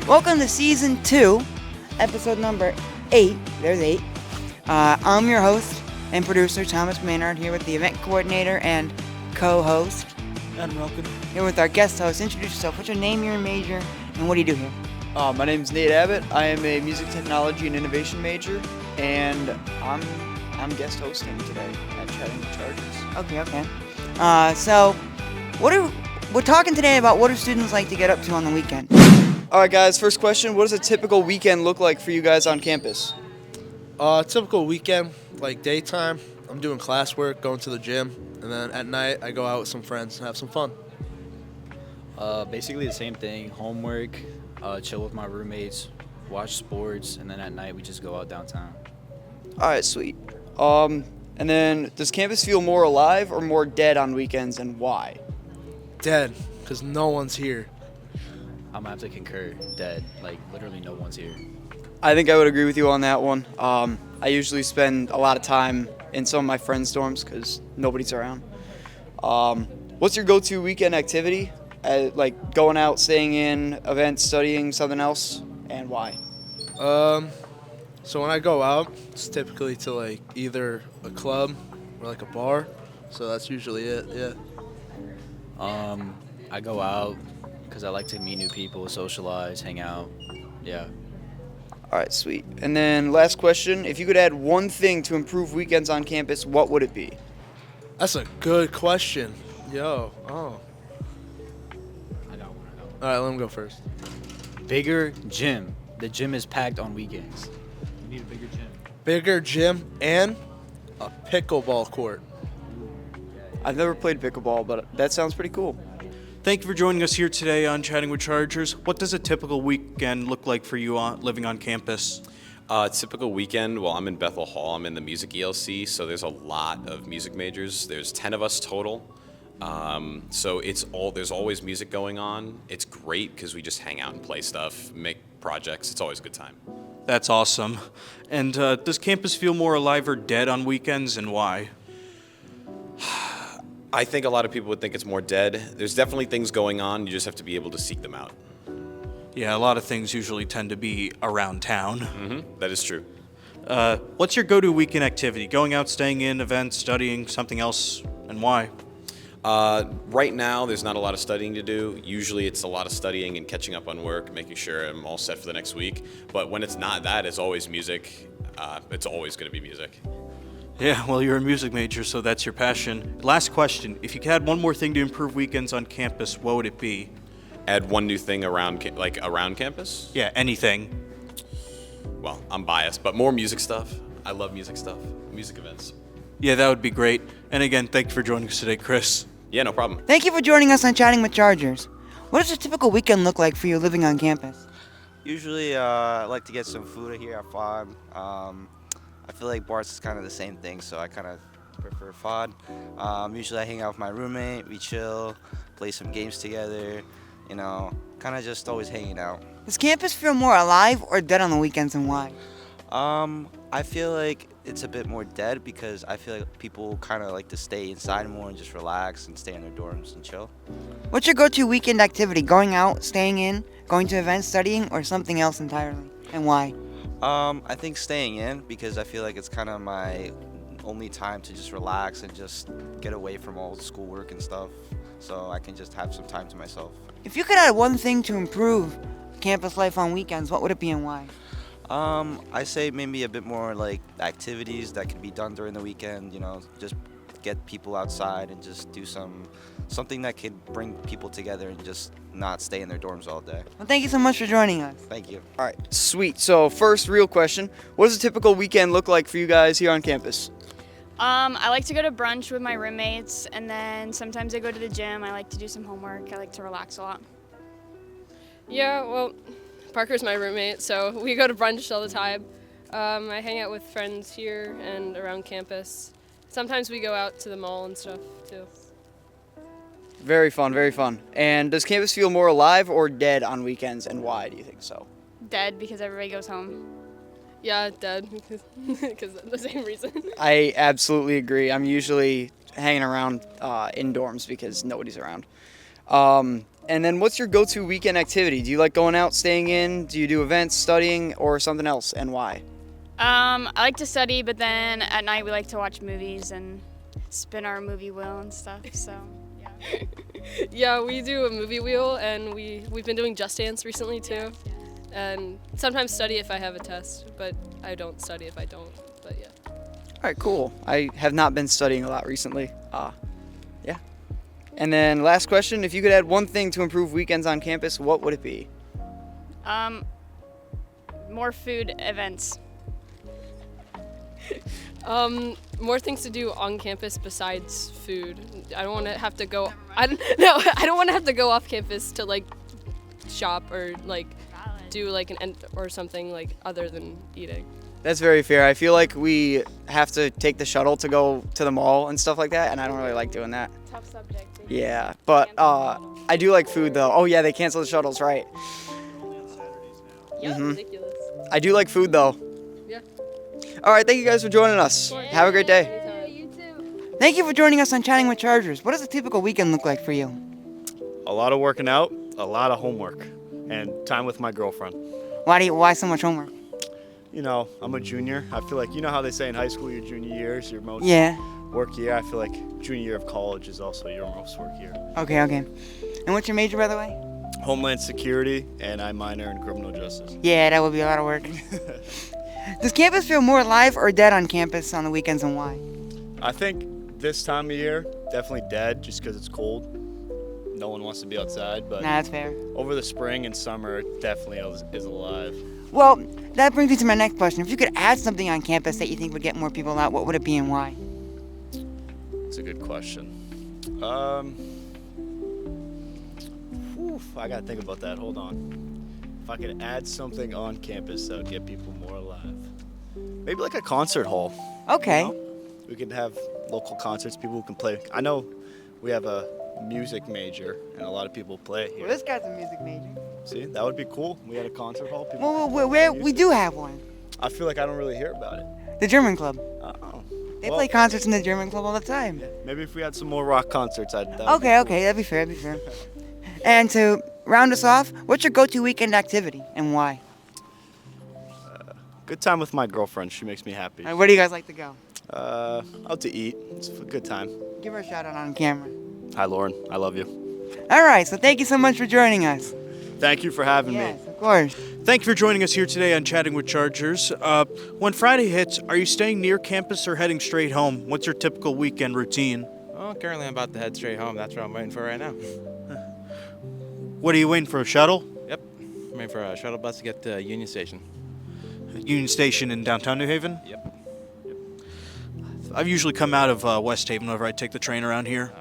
Welcome to Season 2, episode number 8. There's 8. I'm your host and producer, Thomas Maynard, here with the event coordinator and co-host. I'm Relkin. Here with our guest host. Introduce yourself. What's your name, your major, and what do you do here? My name's Nate Abbott. I am a music technology and innovation major, and I'm guest hosting today at Chatting with Chargers. Okay. So, we're talking today about what do students like to get up to on the weekend? All right, guys. First question: what does a typical weekend look like for you guys on campus? Typical weekend, like daytime, I'm doing classwork, going to the gym, and then at night I go out with some friends and have some fun. Basically the same thing, homework, chill with my roommates, watch sports, and then at night we just go out downtown. All right, sweet. And then does campus feel more alive or more dead on weekends, and why? Dead, because no one's here. I'm gonna have to concur, dead, like literally no one's here. I think I would agree with you on that one. I usually spend a lot of time in some of my friends' dorms because nobody's around. What's your go-to weekend activity? Like going out, staying in, events, studying, something else, and why? So when I go out, it's typically to like either a club or like a bar. So that's usually it, yeah. I go out because I like to meet new people, socialize, hang out, yeah. All right, sweet. And then last question, if you could add one thing to improve weekends on campus, what would it be? That's a good question. I got one. All right, let him go first. Bigger gym. The gym is packed on weekends. We need a bigger gym. Bigger gym and a pickleball court. I've never played pickleball, but that sounds pretty cool. Thank you for joining us here today on Chatting with Chargers. What does a typical weekend look like for you living on campus? Typical weekend, well, I'm in Bethel Hall. I'm in the music ELC, so there's a lot of music majors. There's 10 of us total. So there's always music going on. It's great because we just hang out and play stuff, make projects. It's always a good time. That's awesome. And does campus feel more alive or dead on weekends, and why? I think a lot of people would think it's more dead. There's definitely things going on. You just have to be able to seek them out. Yeah, a lot of things usually tend to be around town. Mm-hmm. That is true. What's your go-to weekend activity? Going out, staying in, events, studying, something else, and why? Right now, there's not a lot of studying to do. Usually it's a lot of studying and catching up on work, making sure I'm all set for the next week. But when it's not that, it's always music. It's always going to be music. Yeah, well, you're a music major, so that's your passion. Last question. If you could add one more thing to improve weekends on campus, what would it be? Add one new thing around campus? Yeah, anything. Well, I'm biased, but more music stuff. I love music stuff, music events. Yeah, that would be great. And again, thank you for joining us today, Chris. Yeah, no problem. Thank you for joining us on Chatting with Chargers. What does a typical weekend look like for you living on campus? Usually, I like to get some food here at FOD. I feel like bars is kind of the same thing, so I kind of prefer FOD. Usually I hang out with my roommate, we chill, play some games together, kind of just always hanging out. Does campus feel more alive or dead on the weekends, and why? I feel like it's a bit more dead because I feel like people kind of like to stay inside more and just relax and stay in their dorms and chill. What's your go-to weekend activity? Going out, staying in, going to events, studying, or something else entirely, and why? I think staying in because I feel like it's kind of my only time to just relax and just get away from all the schoolwork and stuff, so I can just have some time to myself. If you could add one thing to improve campus life on weekends, what would it be and why? I say maybe a bit more like activities that can be done during the weekend, just get people outside and just do something that could bring people together and just not stay in their dorms all day. Well, thank you so much for joining us. Thank you. All right, sweet. So first real question, what does a typical weekend look like for you guys here on campus? I like to go to brunch with my roommates, and then sometimes I go to the gym. I like to do some homework. I like to relax a lot. Yeah, well, Parker's my roommate, so we go to brunch all the time. I hang out with friends here and around campus. Sometimes we go out to the mall and stuff, too. Very fun, very fun. And does campus feel more alive or dead on weekends, and why do you think so? Dead because everybody goes home. Yeah, dead, because of the same reason. I absolutely agree. I'm usually hanging around in dorms because nobody's around. And then what's your go-to weekend activity? Do you like going out, staying in? Do you do events, studying, or something else, and why? I like to study, but then at night we like to watch movies and spin our movie wheel and stuff. So, yeah. Yeah, we do a movie wheel, and we've been doing Just Dance recently too, and sometimes study if I have a test, but I don't study if I don't. But yeah. All right, cool. I have not been studying a lot recently. Yeah. And then last question, if you could add one thing to improve weekends on campus, what would it be? More food events. More things to do on campus besides food. I don't want to have to go. I don't want to have to go off campus to like shop or like do like or something like other than eating. That's very fair. I feel like we have to take the shuttle to go to the mall and stuff like that, and I don't really like doing that. Tough subject. Yeah, but I do like food though. Oh yeah, they canceled the shuttles, right? Yeah, ridiculous. I do like food though. Yeah. All right, thank you guys for joining us. Have a great day. You too. Thank you for joining us on Chatting with Chargers. What does a typical weekend look like for you? A lot of working out, a lot of homework, and time with my girlfriend. Why so much homework? You know, I'm a junior. I feel like, you know how they say in high school your junior year is your most work year? I feel like junior year of college is also your most work year. Okay. And what's your major, by the way? Homeland Security, and I minor in criminal justice. Yeah, that would be a lot of work. Does campus feel more alive or dead on campus on the weekends, and why? I think this time of year, definitely dead just because it's cold. No one wants to be outside, but Nah, that's fair. over the spring and summer, it definitely is alive. Well, that brings me to my next question. If you could add something on campus that you think would get more people out, what would it be and why? That's a good question. I gotta think about that. Hold on. If I could add something on campus that would get people more alive, maybe like a concert hall. Okay. You know? We could have local concerts. People who can play. I know we have a music major, and a lot of people play here. Well, this guy's a music major. See, that would be cool. We had a concert hall. People Well, we do have one. I feel like I don't really hear about it. The German Club. Oh. They play concerts in the German Club all the time. Maybe if we had some more rock concerts, Okay, that'd be fair. And to round us off, what's your go-to weekend activity and why? Good time with my girlfriend. She makes me happy. Where do you guys like to go? Out to eat. It's a good time. Give her a shout out on camera. Hi, Lauren. I love you. All right, so thank you so much for joining us. Thank you for having me. Yes, of course. Thank you for joining us here today on Chatting with Chargers. When Friday hits, are you staying near campus or heading straight home? What's your typical weekend routine? Well, currently I'm about to head straight home. That's what I'm waiting for right now. What are you waiting for, a shuttle? Yep. I'm waiting for a shuttle bus to get to Union Station. Union Station in downtown New Haven? Yep. I've usually come out of West Haven whenever I take the train around here.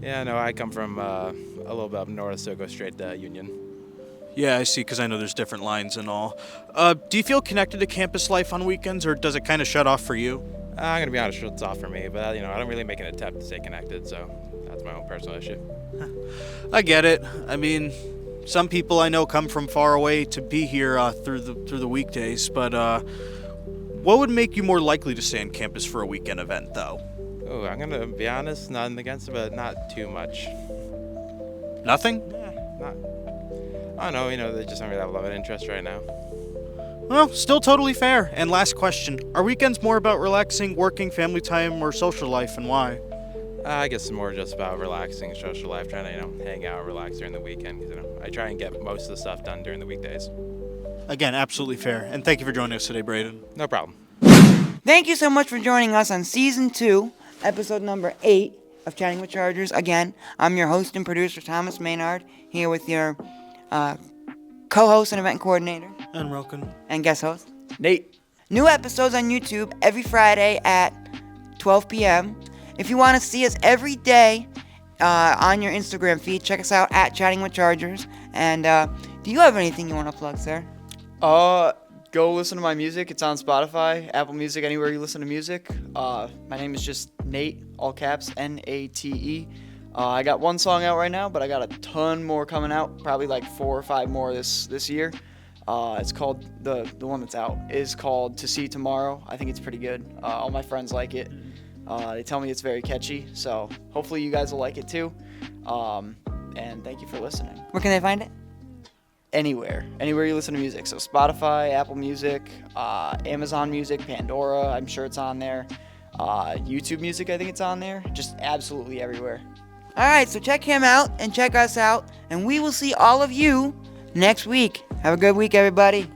Yeah, no, I come from a little bit up north, so go straight to Union. Yeah, I see, because I know there's different lines and all. Do you feel connected to campus life on weekends, or does it kind of shut off for you? I'm going to be honest, it's off for me, but I don't really make an attempt to stay connected, so that's my own personal issue. I get it. I mean, some people I know come from far away to be here through the weekdays, but what would make you more likely to stay on campus for a weekend event, though? Oh, I'm going to be honest, nothing against it, but not too much. Nothing? Yeah, I don't know, they just don't really have a lot of interest right now. Well, still totally fair. And last question, are weekends more about relaxing, working, family time, or social life, and why? I guess it's more just about relaxing, social life, trying to, hang out, relax during the weekend, because, I try and get most of the stuff done during the weekdays. Again, absolutely fair. And thank you for joining us today, Braden. No problem. Thank you so much for joining us on Season 2, Episode number 8 of Chatting with Chargers. Again, I'm your host and producer, Thomas Maynard, here with your co-host and event coordinator. And Relkin. And guest host. Nate. New episodes on YouTube every Friday at 12 p.m. If you want to see us every day on your Instagram feed, check us out at Chatting with Chargers. And do you have anything you want to plug, sir? Go listen to my music. It's on Spotify, Apple Music, anywhere you listen to music. My name is just Nate, all caps, Nate. I got one song out right now, but I got a ton more coming out, probably like 4 or 5 more this year. It's called, the one that's out is called To See Tomorrow. I think it's pretty good. All my friends like it. They tell me it's very catchy, so hopefully you guys will like it too. and thank you for listening. Where can they find it? Anywhere you listen to music. So Spotify, Apple Music, Amazon Music, Pandora, I'm sure it's on there. YouTube Music, I think it's on there. Just absolutely everywhere. All right, so check him out and check us out, and we will see all of you next week. Have a good week, everybody.